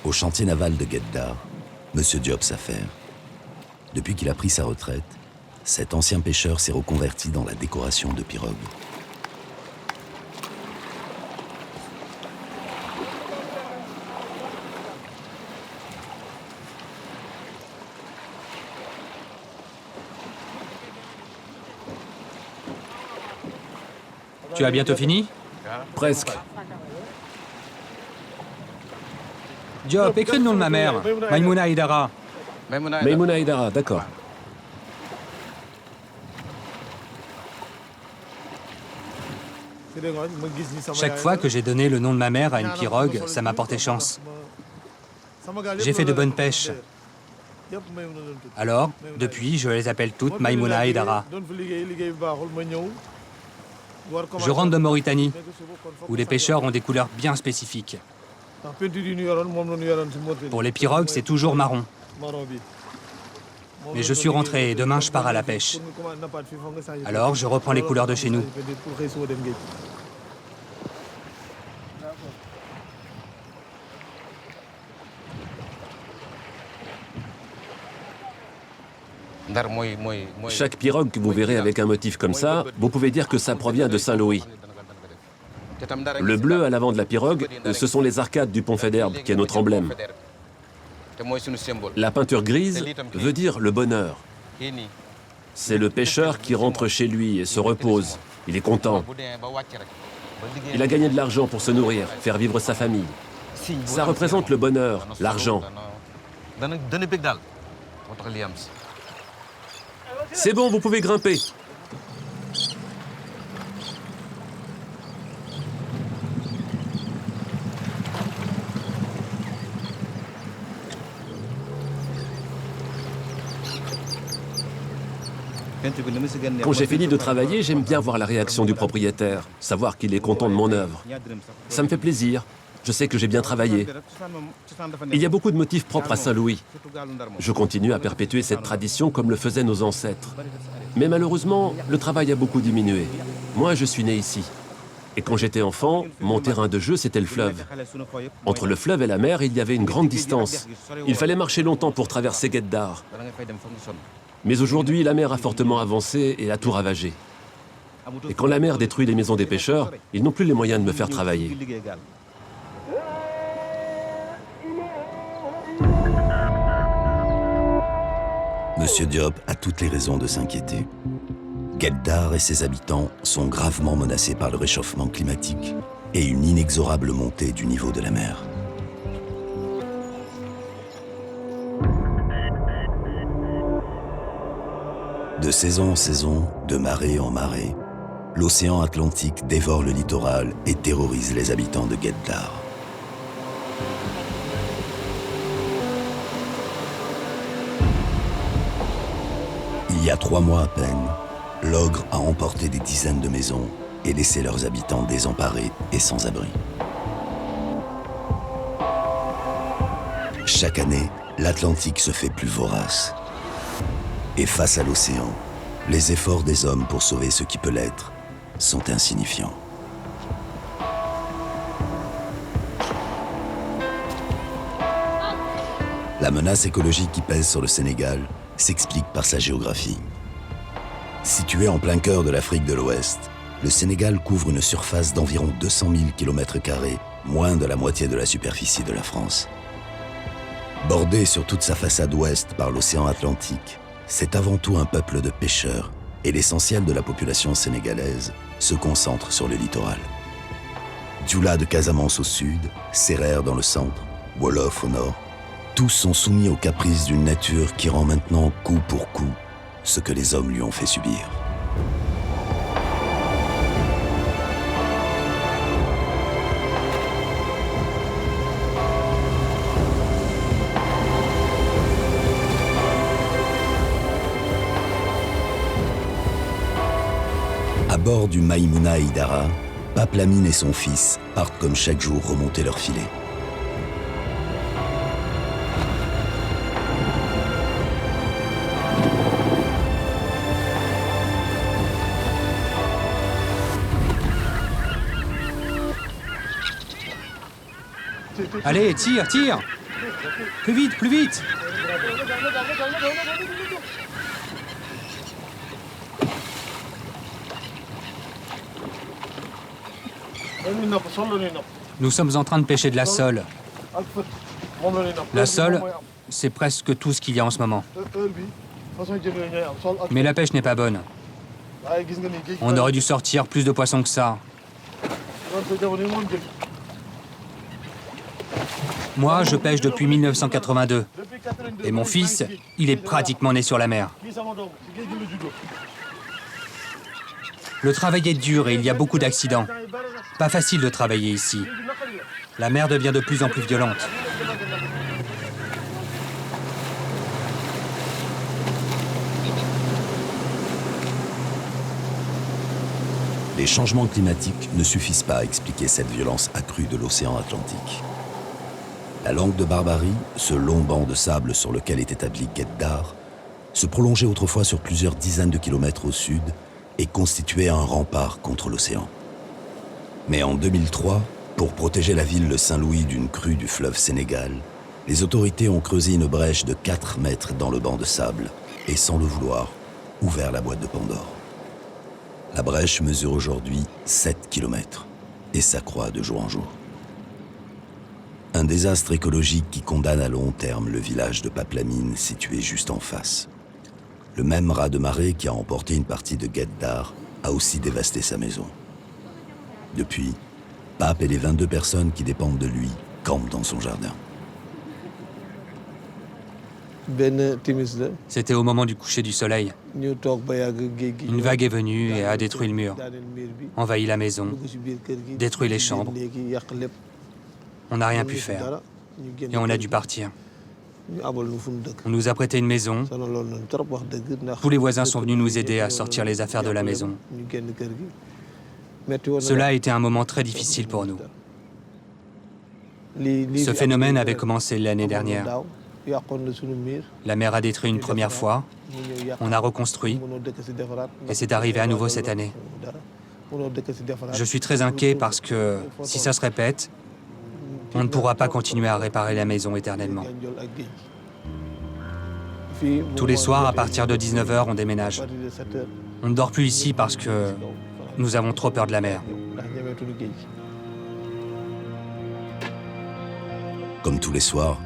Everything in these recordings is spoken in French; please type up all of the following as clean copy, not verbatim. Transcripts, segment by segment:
Au chantier naval de Guet-Dar, M. Diop s'affaire. Depuis qu'il a pris sa retraite, cet ancien pêcheur s'est reconverti dans la décoration de pirogues. Tu as bientôt fini? Presque. Diop, écris le nom de ma mère. Maïmouna Haïdara. Maïmouna Haïdara, d'accord. Chaque fois que j'ai donné le nom de ma mère à une pirogue, ça m'a porté chance. J'ai fait de bonnes pêches. Alors, depuis, je les appelle toutes Maïmouna Haïdara. Je rentre de Mauritanie, où les pêcheurs ont des couleurs bien spécifiques. Pour les pirogues, c'est toujours marron. Mais je suis rentré et demain, je pars à la pêche. Alors, je reprends les couleurs de chez nous. Chaque pirogue que vous verrez avec un motif comme ça, vous pouvez dire que ça provient de Saint-Louis. Le bleu à l'avant de la pirogue, ce sont les arcades du pont Faidherbe, qui est notre emblème. La peinture grise veut dire le bonheur. C'est le pêcheur qui rentre chez lui et se repose. Il est content. Il a gagné de l'argent pour se nourrir, faire vivre sa famille. Ça représente le bonheur, l'argent. C'est bon, vous pouvez grimper. Quand j'ai fini de travailler, j'aime bien voir la réaction du propriétaire, savoir qu'il est content de mon œuvre. Ça me fait plaisir. Je sais que j'ai bien travaillé. Il y a beaucoup de motifs propres à Saint-Louis. Je continue à perpétuer cette tradition comme le faisaient nos ancêtres. Mais malheureusement, le travail a beaucoup diminué. Moi, je suis né ici. Et quand j'étais enfant, mon terrain de jeu, c'était le fleuve. Entre le fleuve et la mer, il y avait une grande distance. Il fallait marcher longtemps pour traverser Guet-Dar. Mais aujourd'hui, la mer a fortement avancé et a tout ravagé. Et quand la mer détruit les maisons des pêcheurs, ils n'ont plus les moyens de me faire travailler. Monsieur Diop a toutes les raisons de s'inquiéter. Guet-Dar et ses habitants sont gravement menacés par le réchauffement climatique et une inexorable montée du niveau de la mer. De saison en saison, de marée en marée, l'océan Atlantique dévore le littoral et terrorise les habitants de Guet-Dar. Il y a 3 mois à peine, l'ogre a emporté des dizaines de maisons et laissé leurs habitants désemparés et sans abri. Chaque année, l'Atlantique se fait plus vorace. Et face à l'océan, les efforts des hommes pour sauver ce qui peut l'être sont insignifiants. La menace écologique qui pèse sur le Sénégal s'explique par sa géographie. Situé en plein cœur de l'Afrique de l'Ouest, le Sénégal couvre une surface d'environ 200 000 km², moins de la moitié de la superficie de la France. Bordé sur toute sa façade ouest par l'océan Atlantique, c'est avant tout un peuple de pêcheurs et l'essentiel de la population sénégalaise se concentre sur le littoral. Dioula de Casamance au sud, Sérère dans le centre, Wolof au nord, tous sont soumis aux caprices d'une nature qui rend maintenant coup pour coup ce que les hommes lui ont fait subir. À bord du Maïmouna Haïdara, Pape Lamine et son fils partent comme chaque jour remonter leur filet. Allez, tire, tire! Plus vite, plus vite! Nous sommes en train de pêcher de la sole. La sole, c'est presque tout ce qu'il y a en ce moment. Mais la pêche n'est pas bonne. On aurait dû sortir plus de poissons que ça. Moi, je pêche depuis 1982. Et mon fils, il est pratiquement né sur la mer. Le travail est dur et il y a beaucoup d'accidents. Pas facile de travailler ici. La mer devient de plus en plus violente. Les changements climatiques ne suffisent pas à expliquer cette violence accrue de l'océan Atlantique. La Langue de Barbarie, ce long banc de sable sur lequel est établi Guet-Dar, se prolongeait autrefois sur plusieurs dizaines de kilomètres au sud et constituait un rempart contre l'océan. Mais en 2003, pour protéger la ville de Saint-Louis d'une crue du fleuve Sénégal, les autorités ont creusé une brèche de 4 mètres dans le banc de sable et, sans le vouloir, ouvert la boîte de Pandore. La brèche mesure aujourd'hui 7 km et s'accroît de jour en jour. Un désastre écologique qui condamne à long terme le village de Paplamine situé juste en face. Le même raz-de-marée qui a emporté une partie de Guet-Dar a aussi dévasté sa maison. Depuis, Pape et les 22 personnes qui dépendent de lui campent dans son jardin. C'était au moment du coucher du soleil. Une vague est venue et a détruit le mur, envahi la maison, détruit les chambres. On n'a rien pu faire et on a dû partir. On nous a prêté une maison. Tous les voisins sont venus nous aider à sortir les affaires de la maison. Cela a été un moment très difficile pour nous. Ce phénomène avait commencé l'année dernière. La mer a détruit une première fois, on a reconstruit, et c'est arrivé à nouveau cette année. Je suis très inquiet parce que, si ça se répète, on ne pourra pas continuer à réparer la maison éternellement. Tous les soirs, à partir de 19h, on déménage. On ne dort plus ici parce que nous avons trop peur de la mer. Comme tous les soirs,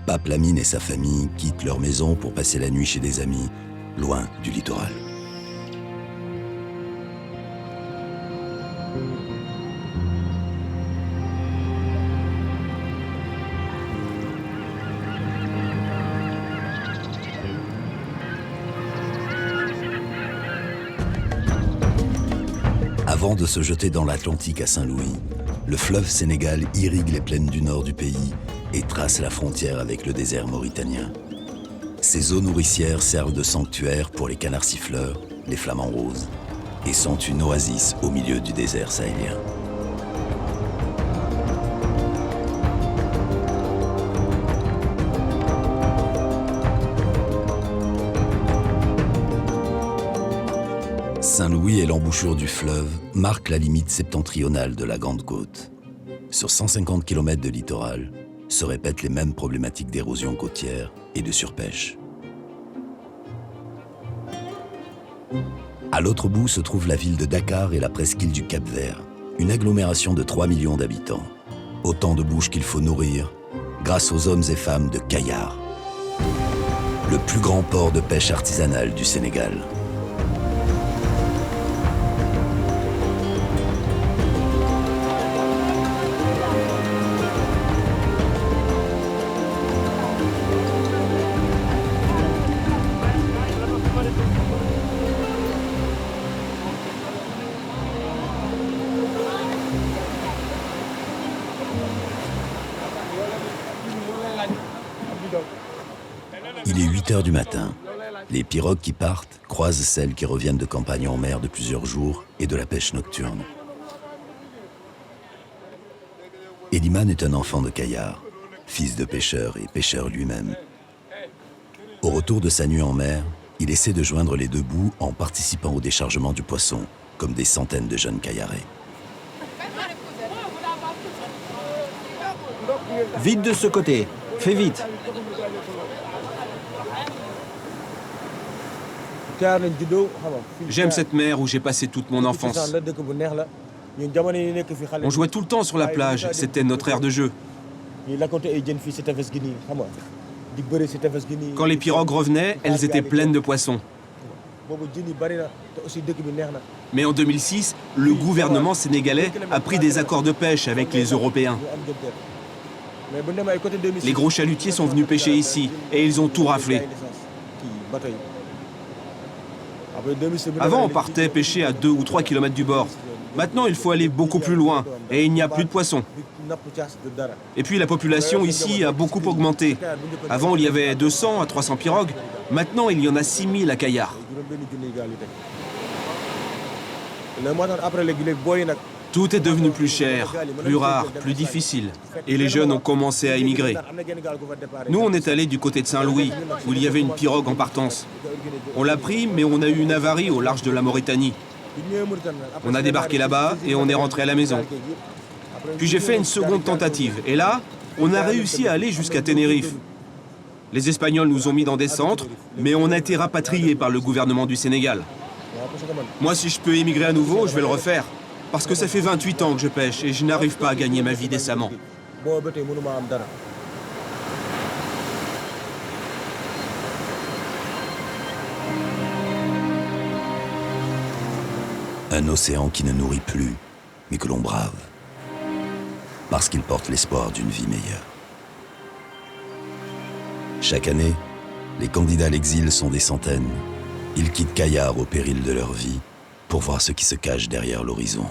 Pape Lamine et sa famille quittent leur maison pour passer la nuit chez des amis, loin du littoral. Avant de se jeter dans l'Atlantique à Saint-Louis, le fleuve Sénégal irrigue les plaines du nord du pays et trace la frontière avec le désert mauritanien. Ces eaux nourricières servent de sanctuaire pour les canards siffleurs, les flamants roses, et sont une oasis au milieu du désert sahélien. Saint-Louis et l'embouchure du fleuve marquent la limite septentrionale de la Grande Côte. Sur 150 km de littoral, se répètent les mêmes problématiques d'érosion côtière et de surpêche. À l'autre bout se trouve la ville de Dakar et la presqu'île du Cap-Vert, une agglomération de 3 millions d'habitants. Autant de bouches qu'il faut nourrir, grâce aux hommes et femmes de Kayar, le plus grand port de pêche artisanale du Sénégal. Il est 8 heures du matin. Les pirogues qui partent croisent celles qui reviennent de campagne en mer de plusieurs jours et de la pêche nocturne. Eliman est un enfant de Kayar, fils de pêcheur et pêcheur lui-même. Au retour de sa nuit en mer, il essaie de joindre les deux bouts en participant au déchargement du poisson, comme des centaines de jeunes Kayarais. Vite de ce côté. Fais vite. J'aime cette mer où j'ai passé toute mon enfance. On jouait tout le temps sur la plage, c'était notre aire de jeu. Quand les pirogues revenaient, elles étaient pleines de poissons. Mais en 2006, le gouvernement sénégalais a pris des accords de pêche avec les Européens. Les gros chalutiers sont venus pêcher ici et ils ont tout raflé. Avant, on partait pêcher à 2 ou 3 kilomètres du bord. Maintenant, il faut aller beaucoup plus loin et il n'y a plus de poissons. Et puis la population ici a beaucoup augmenté. Avant, il y avait 200 à 300 pirogues. Maintenant, il y en a 6000 à Kayar. Tout est devenu plus cher, plus rare, plus difficile. Et les jeunes ont commencé à émigrer. Nous, on est allés du côté de Saint-Louis, où il y avait une pirogue en partance. On l'a pris, mais on a eu une avarie au large de la Mauritanie. On a débarqué là-bas et on est rentré à la maison. Puis j'ai fait une seconde tentative. Et là, on a réussi à aller jusqu'à Tenerife. Les Espagnols nous ont mis dans des centres, mais on a été rapatriés par le gouvernement du Sénégal. Moi, si je peux émigrer à nouveau, je vais le refaire. Parce que ça fait 28 ans que je pêche et je n'arrive pas à gagner ma vie décemment. Un océan qui ne nourrit plus, mais que l'on brave. Parce qu'il porte l'espoir d'une vie meilleure. Chaque année, les candidats à l'exil sont des centaines. Ils quittent Kayar au péril de leur vie pour voir ce qui se cache derrière l'horizon.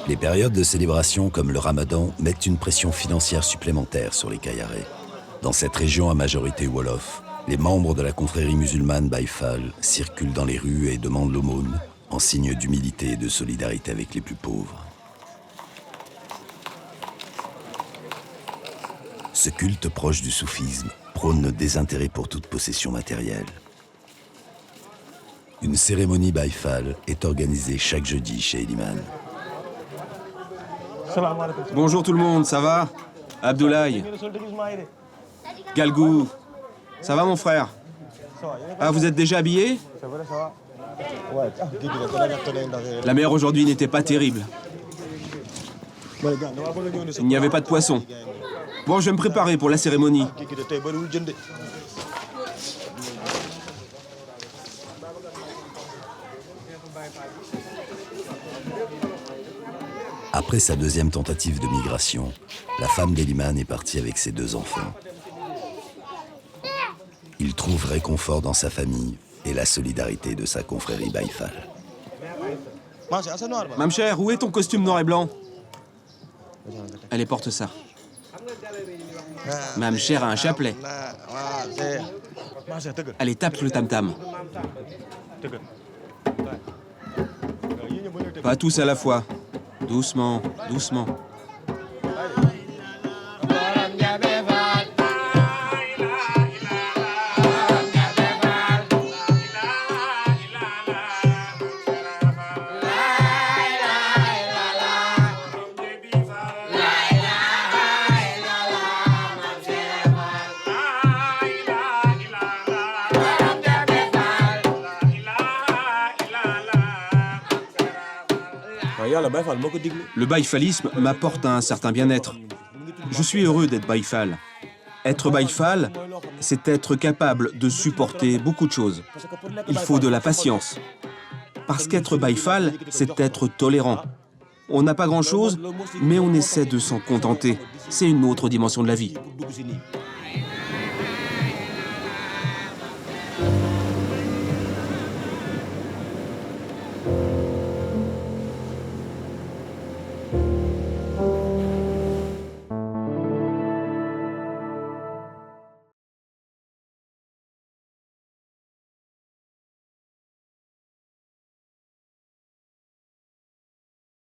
Les périodes de célébration comme le Ramadan mettent une pression financière supplémentaire sur les Kayarais. Dans cette région à majorité Wolof, les membres de la confrérie musulmane Baye Fall circulent dans les rues et demandent l'aumône en signe d'humilité et de solidarité avec les plus pauvres. Ce culte proche du soufisme prône le désintérêt pour toute possession matérielle. Une cérémonie Baye Fall est organisée chaque jeudi chez Eliman. Bonjour tout le monde, ça va? Abdoulaye. Galgou. Ça va mon frère? Ah, vous êtes déjà habillé? La mer aujourd'hui n'était pas terrible. Il n'y avait pas de poisson. Bon, je vais me préparer pour la cérémonie. Après sa deuxième tentative de migration, la femme d'Eliman est partie avec ses 2 enfants. Il trouve réconfort dans sa famille et la solidarité de sa confrérie Baye Fall. Mamcher, où est ton costume noir et blanc? Allez, porte ça. Mamcher a un chapelet. Allez, tape le tam-tam. Pas tous à la fois. Doucement, doucement. Le baïfalisme m'apporte un certain bien-être. Je suis heureux d'être baïfal. Être baïfal, c'est être capable de supporter beaucoup de choses. Il faut de la patience. Parce qu'être baïfal, c'est être tolérant. On n'a pas grand-chose, mais on essaie de s'en contenter. C'est une autre dimension de la vie.